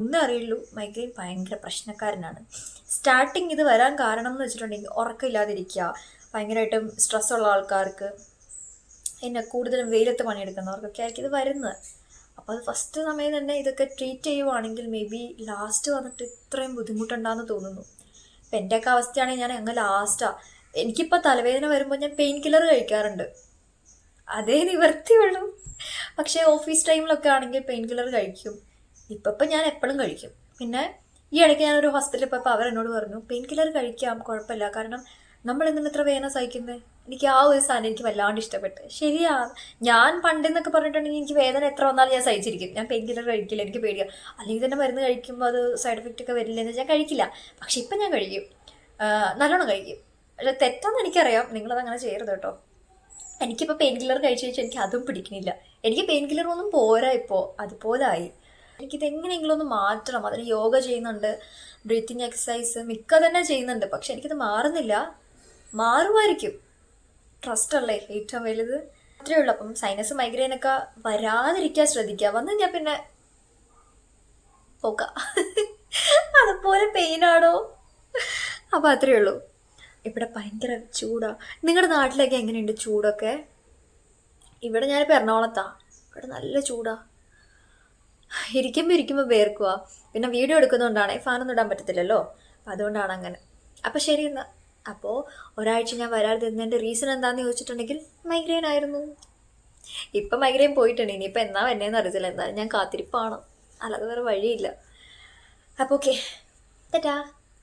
ഒന്നേ അറിയുള്ളൂ, മൈഗ്രെയിൻ ഭയങ്കര പ്രശ്നക്കാരനാണ്. സ്റ്റാർട്ടിങ് ഇത് വരാൻ കാരണം എന്ന് വെച്ചിട്ടുണ്ടെങ്കിൽ ഉറക്കമില്ലാതിരിക്കുക, ഭയങ്കരമായിട്ടും സ്ട്രെസ്സുള്ള ആൾക്കാർക്ക്, പിന്നെ കൂടുതലും വെയിലത്ത് പണിയെടുക്കുന്നവർക്കൊക്കെ ആയിരിക്കും ഇത് വരുന്നത്. അപ്പോൾ അത് ഫസ്റ്റ് സമയം തന്നെ ഇതൊക്കെ ട്രീറ്റ് ചെയ്യുവാണെങ്കിൽ മേ ബി ലാസ്റ്റ് വന്നിട്ട് ഇത്രയും ബുദ്ധിമുട്ടുണ്ടാകുന്നു തോന്നുന്നു. ഇപ്പം എൻ്റെയൊക്കെ അവസ്ഥയാണെങ്കിൽ ഞാൻ അങ്ങ് ലാസ്റ്റാണ്. എനിക്കിപ്പോൾ തലവേദന വരുമ്പോൾ ഞാൻ പെയിൻ കില്ലർ കഴിക്കാറുണ്ട്, അതേ നിവർത്തിയുള്ളൂ. പക്ഷേ ഓഫീസ് ടൈമിലൊക്കെ ആണെങ്കിൽ പെയിൻ കില്ലർ കഴിക്കും. ഇപ്പം ഞാൻ എപ്പോഴും കഴിക്കും. പിന്നെ ഈ ഇടയ്ക്ക് ഞാനൊരു ഹോസ്പിറ്റലിൽ പോയപ്പോൾ അവരെന്നോട് പറഞ്ഞു പെയിൻ കില്ലർ കഴിക്കാം, കുഴപ്പമില്ല, കാരണം നമ്മൾ എന്തിന് ഇത്ര വേദന സഹിക്കുന്നത്. എനിക്ക് ആ ഒരു സാധനം എനിക്ക് വല്ലാണ്ട് ഇഷ്ടപ്പെട്ട്. ശരിയാ, ഞാൻ പണ്ടെന്നൊക്കെ പറഞ്ഞിട്ടുണ്ടെങ്കിൽ എനിക്ക് വേദന എത്ര വന്നാലും ഞാൻ സഹിച്ചിരിക്കും, ഞാൻ പെയിൻ കില്ലർ കഴിക്കില്ല, എനിക്ക് പേടിയാണ്. അല്ലെങ്കിൽ തന്നെ മരുന്ന് കഴിക്കുമ്പോൾ അത് സൈഡ് എഫക്റ്റ് ഒക്കെ വരില്ലെന്ന് ഞാൻ കഴിക്കില്ല. പക്ഷെ ഇപ്പം ഞാൻ കഴിക്കും, നല്ലോണം കഴിക്കും. പക്ഷെ തെറ്റാന്ന് എനിക്കറിയാം, നിങ്ങളതങ്ങനെ ചെയ്യരുത് കേട്ടോ. എനിക്കിപ്പോൾ പെയിൻ കില്ലർ കഴിച്ച് കഴിച്ചാൽ എനിക്ക് അതും പിടിക്കുന്നില്ല. എനിക്ക് പെയിൻ കില്ലർ ഒന്നും പോരാ, ഇപ്പോൾ അതുപോലായി. എനിക്കിത് എങ്ങനെയെങ്കിലും ഒന്ന് മാറ്റണം. അതിന് യോഗ ചെയ്യുന്നുണ്ട്, ബ്രീത്തിങ് എക്സസൈസ് മിക്ക തന്നെ ചെയ്യുന്നുണ്ട്. പക്ഷെ എനിക്കിത് മാറുന്നില്ല. മാറുമായിരിക്കും, ട്രസ്റ്റ് അല്ലേ ഏറ്റവും വലുത്. അത്രയേ ഉള്ളൂ. അപ്പം സൈനസ് മൈഗ്രെയിനൊക്കെ വരാതിരിക്കാൻ ശ്രദ്ധിക്കുക. വന്നു കഴിഞ്ഞാൽ പിന്നെ പോക്ക അതുപോലെ പെയിനാണോ. അപ്പം അത്രയേ ഉള്ളൂ. ഇവിടെ ഭയങ്കര ചൂടാ. നിങ്ങളുടെ നാട്ടിലൊക്കെ എങ്ങനെയുണ്ട് ചൂടൊക്കെ? ഇവിടെ ഞാനിപ്പോൾ എറണാകുളത്താ, ഇവിടെ നല്ല ചൂടാ. ഇരിക്കുമ്പോൾ വേർക്കുക. പിന്നെ വീഡിയോ എടുക്കുന്നതുകൊണ്ടാണ് ഫാനൊന്നും ഇടാൻ പറ്റത്തില്ലല്ലോ, അപ്പം അതുകൊണ്ടാണ് അങ്ങനെ. അപ്പം ശരി എന്നാൽ. അപ്പോൾ ഒരാഴ്ച ഞാൻ വരാതിരുന്നതിൻ്റെ റീസൺ എന്താണെന്ന് ചോദിച്ചിട്ടുണ്ടെങ്കിൽ മൈഗ്രെയിൻ ആയിരുന്നു. ഇപ്പം മൈഗ്രെയിൻ പോയിട്ടുണ്ട്, ഇനിയിപ്പോൾ എന്നാ എന്നെയെന്ന് അറിയത്തില്ല. എന്തായാലും ഞാൻ കാത്തിരിപ്പാണ്, അല്ലാതെ വേറെ വഴിയില്ല. അപ്പോൾ ഓക്കെ, ടാറ്റാ.